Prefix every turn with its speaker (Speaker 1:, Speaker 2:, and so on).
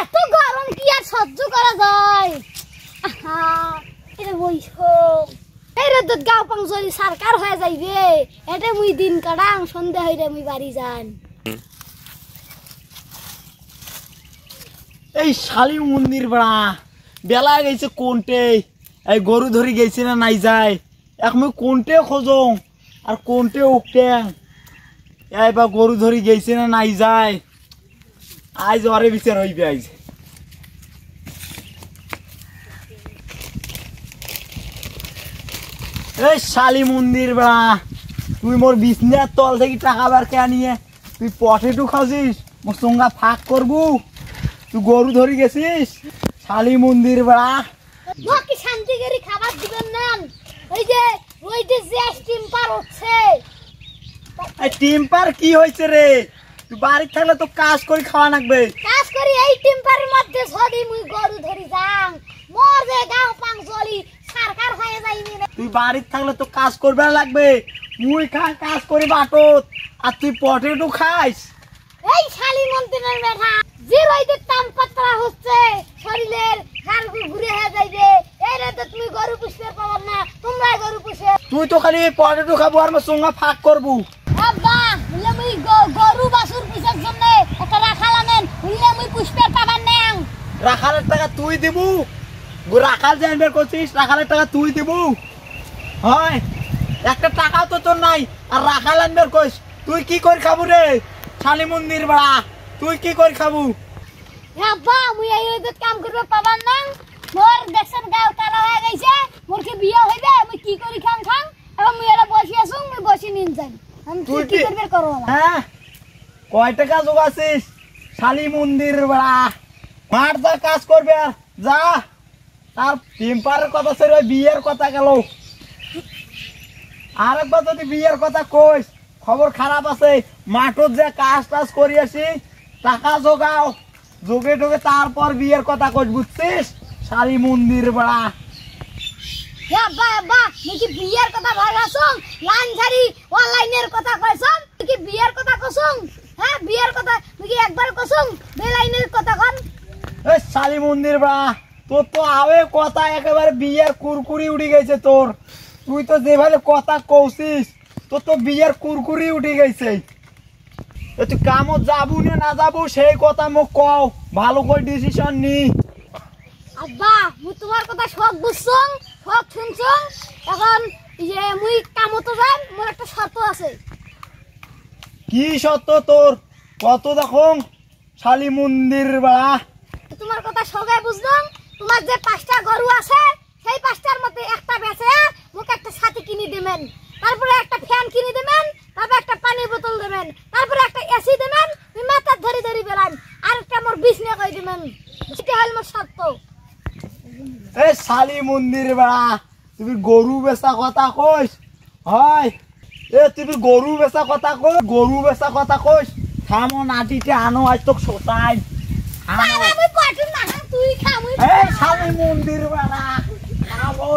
Speaker 1: এত গরম কি আর সহ্য করা যায়? এই রোদত গাঁও পাংচলি সরকার হয়ে যাইবে, এটা মুই দিন কাটাং, সন্ধ্যা হইলে মুই বাড়ি যান।
Speaker 2: এই শালি মন্দির বড়া বেলা গেছে কোনটে, এই গরু ধরি গেছি না নাই যায়, এখন কোনটে খোঁজং আর কোনটে উঠতে এইবার গরু ধরি গেছি না নাই যায়, আজ অরে বিচার হইবে। আজ এই শালি মন্দির বড়া তুই মোর বিছনার তল থেকে টাকা বার কে নিয়ে তুই পটেটো খাওছিস, মোর সঙ্গা ফাঁক করবু, তুই গরু ধরি গেছিস শালি মন্দির বড়া।
Speaker 1: কি শান্তি করে খাবার দিবেন না? ওই যে টিম্পার হচ্ছে।
Speaker 2: এই টিম্পার কি হয়েছে রে? তুই বাড়ি থাকলে তো কাজ করে খাওয়া লাগবে।
Speaker 1: কাজ করি এই টিম্পারের মধ্যে যদি মুই গরু ধরি যাং, মোর যে গাঁও পাংচলি সরকার হয়ে যাইনি।
Speaker 2: তুই বাড়ি থাকলে তো কাজ করবে লাগবে, মুই কাজ করি বাটত আর তুই পটেটো খাইস।
Speaker 1: এই শালি মন্দিরের বেটা যে রইতে তাপমাত্রা হচ্ছে, শরীরের হাড় ঘুরে হয়ে যাইবে। এই রে তো তুমি গরু পুষতে পারো না, তোমরা গরু পুষে।
Speaker 2: তুই তো খালি পটেটো খাবো আর মোর সঙ্গে ফাঁক করবু।
Speaker 1: আব্বা বলে মুই গরু বাছুর পুষার জন্য একটা রাখাল আনেন, বললে মুই পুষতে পাবার না।
Speaker 2: রাখালের টাকা তুই দিবু, রাখাল জানবে করছিস, রাখালের টাকা তুই দিবু। হয় একটা টাকাও তো তোর নাই আর রাখাল আনবে কইস, তুই কি করে খাবু রে শালি মন্দির বড়া? তুই কি করে খাবু?
Speaker 1: আব্বা মুই এই রোদত কাম করবে পাবার না, মোর দেখছেন গাঁও তালা হয়ে গেছে, মোর কি বিয়ে হইবে, মুই কি করি খাম এবং মুই এরা বসে আসুন, মুই বসে নিন যাই। আমি তুই কি করবে করো?
Speaker 2: হ্যাঁ কয় টাকা জোগাছিস শালি মন্দির বড়া? মাঠ যা কাজ করবে আর যা। তার টেম্পারের কথা ছেড়ে বিয়ের কথা গেল, আর একবার যদি বিয়ের কথা কইস খবর খারাপ আছে। মাঠত যে কাজ টাজ করি আসি, টাকা জোগাও, যোগে টোগে তারপর বিয়ের কথা কইস, বুঝছিস শালি মন্দির বড়া?
Speaker 1: আব্বা আব্বা মুই কি বিয়ের কথা ভাগাছং? লাইন ঝাড়ি অনলাইনের কথা কইছং? তুই কি বিয়ের কথা কইছং? হ্যাঁ বিয়ের কথা মুই কি একবার কইছং? বেলাইনের কথা কোন?
Speaker 2: এই শালি মন্দির বড়া তোর তো আবে কথা একেবারে বিয়ের কুরকুরি উঠে গেছে তোর। তুই তো যেভাবে কথা কৌছিস তোর তো বিয়ের কুরকুরি উঠে গেছে। তুই কামত যাবু না যাবু সেই কথা মোক কও, ভালো করে ডিসিশন নি।
Speaker 1: আব্বা মুই তোমার কথা সব বুঝছং, সব শুনছং, এখন যে মুই কামতো যাই, মোর একটা শর্ত আছে।
Speaker 2: কি সত্য তোর? কত দেখো শালি মন্দির বড়া।
Speaker 1: তোমার কথা সবাই বুঝলাম, তোমার যে 5টা গরু আছে সেই 5টার মধ্যে একটা বেচে মোক একটা ছাতি কিনে দিবেন, তারপরে একটা ফ্যান কিনে দিবেন, তারপরে একটা পানির বোতল দিবেন, তারপরে একটা এসি দিবেন, তুমি মাথা ধরে ধরে বেড়ান, আর একটা মোর বিছনা কই দিবেন। সেটা হল মোর শর্ত।
Speaker 2: এই শালি মন্দির বড়া তুমি গরু বেচা কথা কইস? হয় এ তুমি গরু বেচা কথা কই, গরু বেচা কথা কইস? থামো নাটিতে আনো, আজ তোক শোটাই আনো।
Speaker 1: আমি পাটুন না, তুই খামুই।
Speaker 2: এই শালি মন্দির বড়া খাবো।